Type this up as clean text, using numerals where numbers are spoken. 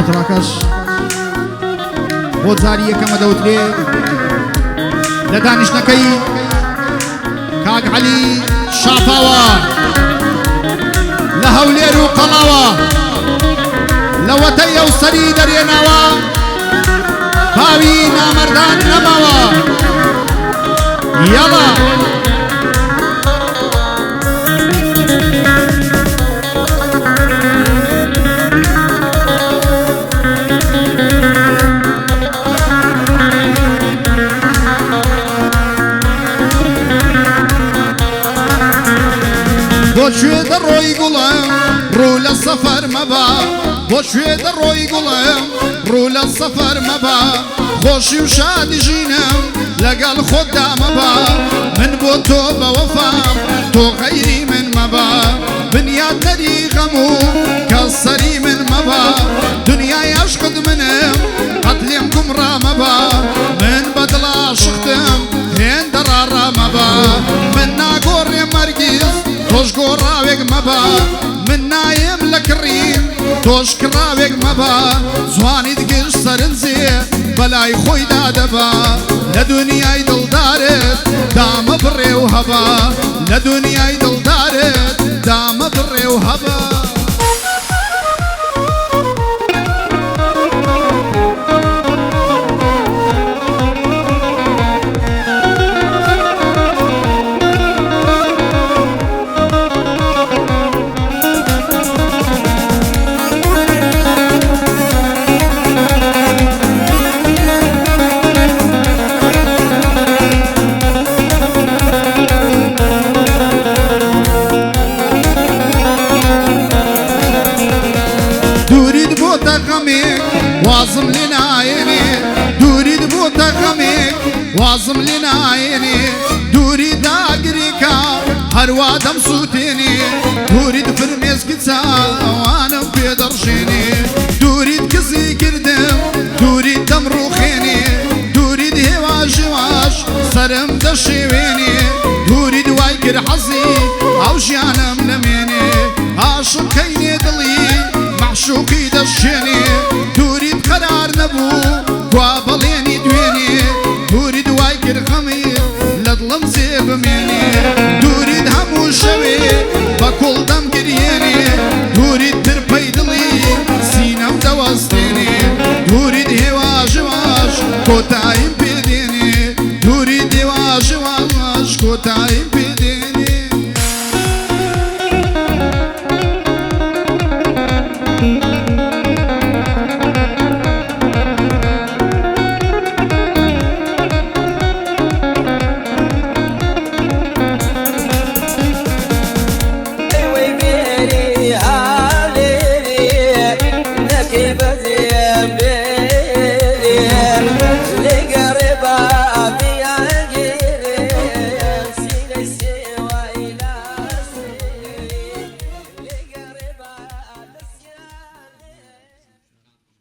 تراكش بۆ جاری یەکەمە دەوترێ لە دانیشتەکەی کاک عەلی شاپاوە لە هەولێر و قەڵاوە لە وەتەیە و سەری دەرێناوە باوی نامەردان نەماوە یەڵا بۆشوێ دەڕۆی گوڵم ڕوو لە سەفەر مەبا بۆشوێ دەڕۆی گوڵم ڕوو لە سەفەر مەبا خۆشی و شادی ژینم لەگەڵ خۆتدا مەبا من بۆ تۆ بەوەفام تۆ غەیری من مەبا بنیادنەری غەم و کەس سەری من مەبا دنیای عەشقت منم قەت لێم گومڕا مەبا من بەدڵ عاشقتم هێندە ڕاڕا مەبا من ناگۆڕێم هەرگیز تۆش گۆڕاوێک مەبە من نایم لە کڕیم تۆش کڕاوێک مەبە جوانیت گشت سەرنجێ بەلای خۆیدا دەبا لە دنیای دڵدارت دامە بڕێ و هەبا لە دنیای دڵدارت دامە بڕێ و هەبا وازم لنايني دوريد بوتا غميك وازم لنايني دوريد اقريكا هروادم سوتيني دوريد فرميز كتا وانا بيدرشيني دوريد كزي كردم دوريد دمروخيني دوريد هواش واش سرم دشيويني دوريد وايكر حزي او جانم لميني عاشق كيني دلي معشوقي دشيني دوريد قرار نبو وابليني دوي